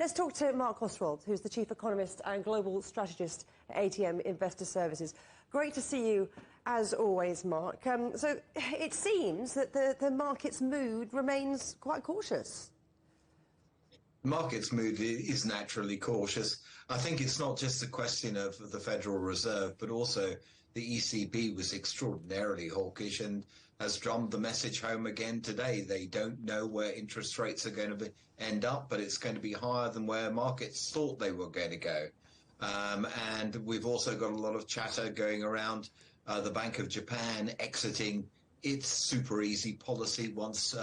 Let's talk to Marc Ostwald, who's the Chief Economist and Global Strategist at ATM Investor Services. Great to see you, as always, Marc. So it seems that the market's mood remains quite cautious. Market's mood is naturally cautious. I think it's not just a question of the Federal Reserve, but also the ECB was extraordinarily hawkish and has drummed the message home again today. They don't know where interest rates are going to end up, but it's going to be higher than where markets thought they were going to go. And we've also got a lot of chatter going around the Bank of Japan exiting its super easy policy once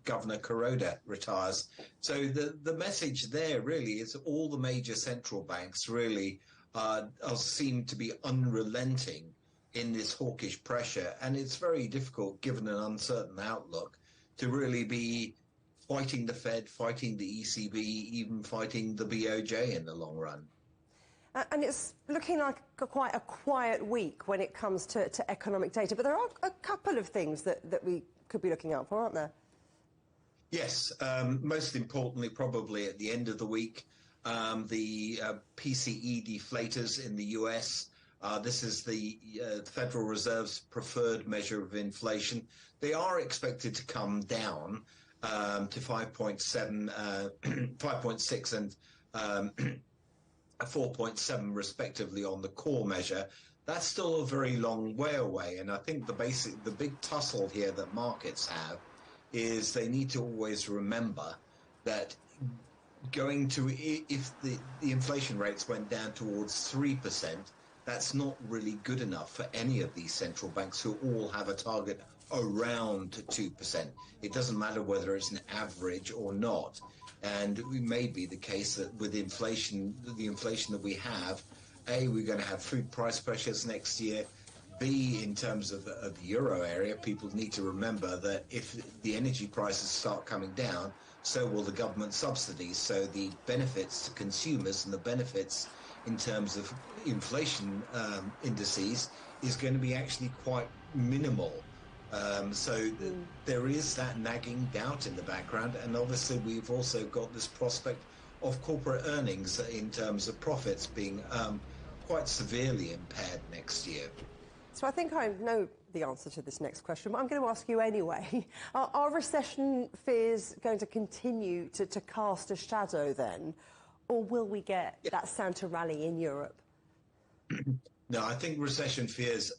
Governor Kuroda retires. So the message there really is all the major central banks really seem to be unrelenting in this hawkish pressure. And it's very difficult, given an uncertain outlook, to really be fighting the Fed, fighting the ECB, even fighting the BOJ in the long run. And it's looking like quite a quiet week when it comes to economic data. But there are a couple of things that we could be looking out for, aren't there? Yes. Most importantly, probably at the end of the week, the PCE deflators in the US. This is the Federal Reserve's preferred measure of inflation. They are expected to come down to 5.7, 5.6 and 4.7 respectively on the core measure. That's still a very long way away. And I think the big tussle here that markets have is they need to always remember that if the inflation rates went down towards 3%, that's not really good enough for any of these central banks who all have a target around 2%. It doesn't matter whether it's an average or not. And it may be the case that with inflation, the inflation that we have, A, we're going to have food price pressures next year. B, in terms of the euro area, people need to remember that if the energy prices start coming down, so will the government subsidies. So the benefits to consumers and the benefits in terms of inflation indices is going to be actually quite minimal. There is that nagging doubt in the background, and obviously we've also got this prospect of corporate earnings in terms of profits being quite severely impaired next year. So I think I know the answer to this next question, but I'm going to ask you anyway. Are recession fears going to continue to cast a shadow then, or will we get that Santa rally in Europe? No, I think recession fears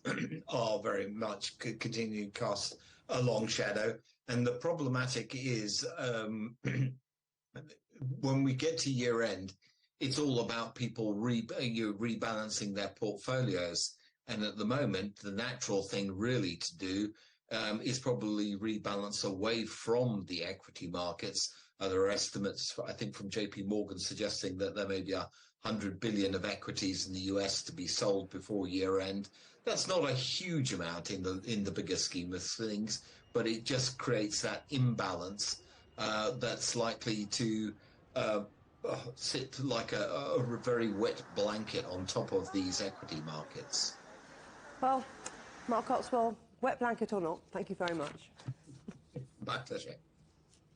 are very much continuing to cast a long shadow. And the problematic is when we get to year end, it's all about people rebalancing their portfolios. And at the moment, the natural thing really to do is probably rebalance away from the equity markets. There are estimates, I think, from JP Morgan suggesting that there may be 100 billion of equities in the US to be sold before year end. That's not a huge amount in the bigger scheme of things, but it just creates that imbalance that's likely to sit like a very wet blanket on top of these equity markets. Well, Marc Ostwald, wet blanket or not, thank you very much. My pleasure.